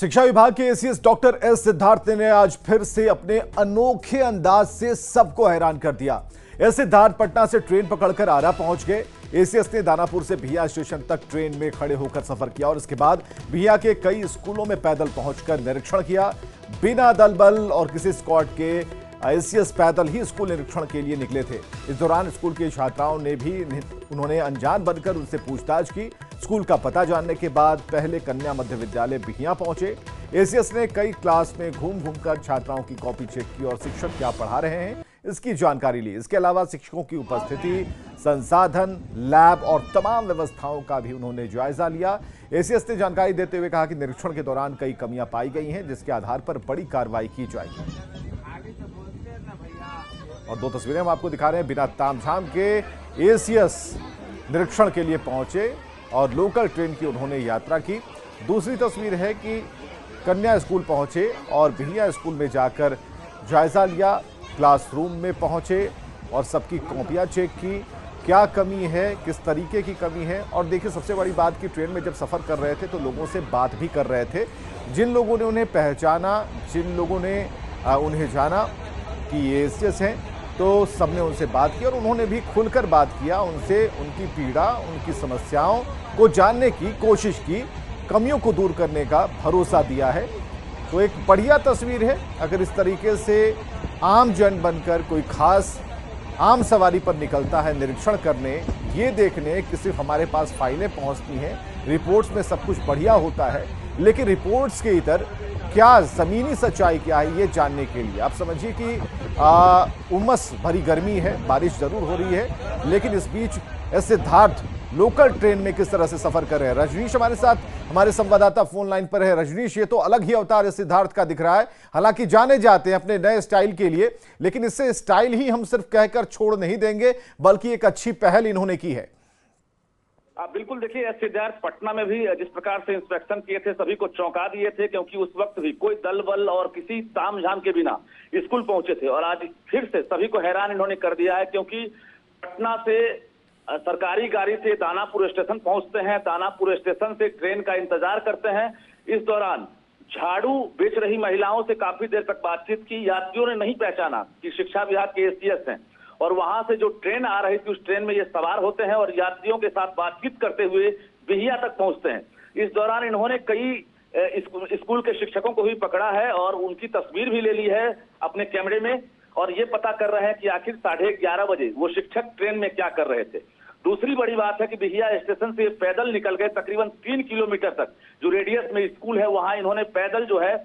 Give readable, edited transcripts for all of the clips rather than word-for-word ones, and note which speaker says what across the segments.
Speaker 1: शिक्षा विभाग के एसीएस डॉक्टर एस सिद्धार्थ ने आज फिर से अपने अनोखे अंदाज से सबको हैरान कर दिया। एस सिद्धार्थ पटना से ट्रेन पकड़कर आरा पहुंच गए। एसीएस ने दानापुर से बिहिया स्टेशन तक ट्रेन में खड़े होकर सफर किया और इसके बाद बिहिया के कई स्कूलों में पैदल पहुंचकर निरीक्षण किया। बिना दल बल और किसी स्क्वाड के एसीएस पैदल ही स्कूल निरीक्षण के लिए निकले थे। इस दौरान स्कूल की छात्राओं ने भी उन्होंने अनजान बनकर उनसे पूछताछ की। स्कूल का पता जानने के बाद पहले कन्या मध्य विद्यालय बिहिया पहुंचे। एसीएस ने कई क्लास में घूम घूमकर छात्राओं की कॉपी चेक की और शिक्षक क्या पढ़ा रहे हैं इसकी जानकारी ली। इसके अलावा शिक्षकों की उपस्थिति, संसाधन, लैब और तमाम व्यवस्थाओं का भी उन्होंने जायजा लिया। एसीएस ने जानकारी देते हुए कहा कि निरीक्षण के दौरान कई कमियां पाई गई हैं, जिसके आधार पर बड़ी कार्रवाई की जाएगी। और दो तस्वीरें हम आपको दिखा रहे हैं। बिना तामझाम के एसीएस निरीक्षण के लिए पहुंचे और लोकल ट्रेन की उन्होंने यात्रा की। दूसरी तस्वीर है कि कन्या स्कूल पहुंचे और बिहिया स्कूल में जाकर जायजा लिया। क्लासरूम में पहुंचे और सबकी कॉपियां चेक की, क्या कमी है, किस तरीके की कमी है। और देखिए, सबसे बड़ी बात कि ट्रेन में जब सफ़र कर रहे थे तो लोगों से बात भी कर रहे थे। जिन लोगों ने उन्हें पहचाना, जिन लोगों ने उन्हें जाना कि ये एसीएस हैं, तो सबने उनसे बात की और उन्होंने भी खुलकर बात किया। उनसे उनकी पीड़ा, उनकी समस्याओं को जानने की कोशिश की, कमियों को दूर करने का भरोसा दिया है। तो एक बढ़िया तस्वीर है। अगर इस तरीके से आम जन बनकर कोई खास आम सवारी पर निकलता है निरीक्षण करने, ये देखने कि सिर्फ हमारे पास फाइलें पहुंचती हैं, रिपोर्ट्स में सब कुछ बढ़िया होता है, लेकिन रिपोर्ट्स के इधर क्या ज़मीनी सच्चाई क्या है ये जानने के लिए आप समझिए कि उमस भरी गर्मी है, बारिश जरूर हो रही है, लेकिन इस बीच एस सिद्धार्थ लोकल ट्रेन में किस तरह से सफर कर रहे हैं। रजनीश हमारे साथ, हमारे संवाददाता फोन लाइन पर है। रजनीश, ये तो अलग ही अवतार एस सिद्धार्थ का दिख रहा है। हालांकि जाने जाते हैं अपने नए स्टाइल के लिए, लेकिन इससे स्टाइल ही हम सिर्फ कहकर छोड़ नहीं देंगे, बल्कि एक अच्छी पहल इन्होंने की है।
Speaker 2: बिल्कुल, देखिए, एस सिद्धार्थ पटना में भी जिस प्रकार से इंस्पेक्शन किए थे सभी को चौंका दिए थे, क्योंकि उस वक्त भी कोई दल बल और किसी तामझाम के बिना स्कूल पहुंचे थे। और आज फिर से सभी को हैरान इन्होंने कर दिया है, क्योंकि पटना से सरकारी गाड़ी से दानापुर स्टेशन पहुंचते हैं, दानापुर स्टेशन से ट्रेन का इंतजार करते हैं। इस दौरान झाड़ू बेच रही महिलाओं से काफी देर तक बातचीत की। यात्रियों ने नहीं पहचाना कि शिक्षा विभाग के एसीएस हैं, और वहां से जो ट्रेन आ रही थी उस ट्रेन में ये सवार होते हैं और यात्रियों के साथ बातचीत करते हुए बिहिया तक पहुंचते हैं। इस दौरान इन्होंने कई स्कूल के शिक्षकों को भी पकड़ा है और उनकी तस्वीर भी ले ली है अपने कैमरे में, और ये पता कर रहे हैं कि आखिर 11:30 बजे वो शिक्षक ट्रेन में क्या कर रहे थे। दूसरी बड़ी बात है कि बिहिया स्टेशन से पैदल निकल गए तकरीबन 3 किलोमीटर तक, जो रेडियस में स्कूल है, वहां इन्होंने पैदल जो है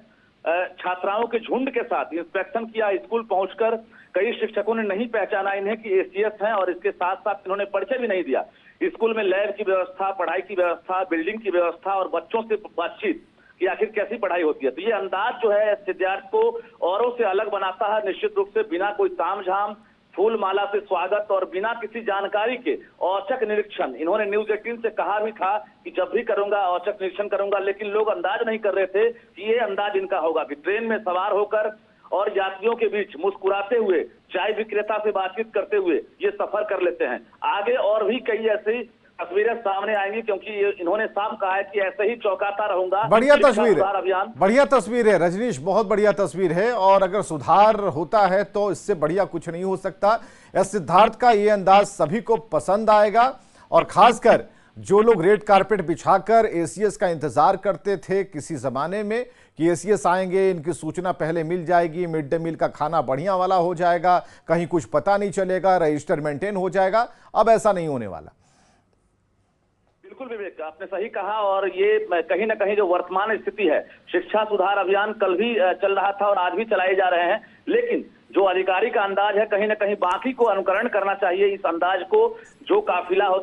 Speaker 2: छात्राओं के झुंड के साथ इंस्पेक्शन किया। स्कूल पहुंचकर कई शिक्षकों ने नहीं पहचाना इन्हें कि एसीएस हैं, और इसके साथ साथ इन्होंने परिचय भी नहीं दिया। स्कूल में लैब की व्यवस्था, पढ़ाई की व्यवस्था, बिल्डिंग की व्यवस्था और बच्चों से बातचीत कि आखिर कैसी पढ़ाई होती है। तो ये अंदाज जो है सिद्धार्थ को औरों से अलग बनाता है। निश्चित रूप से बिना कोई तामझाम, फूल माला से स्वागत और बिना किसी जानकारी के औचक निरीक्षण। इन्होंने न्यूज 18 से कहा भी था कि जब भी करूंगा औचक निरीक्षण करूंगा, लेकिन लोग अंदाज नहीं कर रहे थे कि ये अंदाज इनका होगा कि ट्रेन में सवार होकर और यात्रियों के बीच मुस्कुराते हुए, चाय विक्रेता से बातचीत करते हुए ये सफर कर लेते हैं। आगे और भी कई ऐसी तस्वीरें सामने आएंगी, क्योंकि इन्होंने साफ कहा है कि ऐसे ही चौंकाता रहूंगा।
Speaker 1: बढ़िया तस्वीर है, बढ़िया तस्वीर है रजनीश, बहुत बढ़िया तस्वीर है। और अगर सुधार होता है तो इससे बढ़िया कुछ नहीं हो सकता। एस सिद्धार्थ का ये अंदाज सभी को पसंद आएगा, और खासकर जो लोग रेड कारपेट बिछाकर एसीएस का इंतजार करते थे किसी जमाने में कि एसीएस आएंगे, इनकी सूचना पहले मिल जाएगी, मिड डे मील का खाना बढ़िया वाला हो जाएगा, कहीं कुछ पता नहीं चलेगा, रजिस्टर मेंटेन हो जाएगा, अब ऐसा नहीं होने वाला।
Speaker 2: बिल्कुल विवेक, आपने सही कहा। और ये कहीं ना कहीं जो वर्तमान स्थिति है, शिक्षा सुधार अभियान कल भी चल रहा था और आज भी चलाए जा रहे हैं, लेकिन जो अधिकारी का अंदाज है कहीं ना कहीं बाकी को अनुकरण करना चाहिए इस अंदाज को। जो काफिला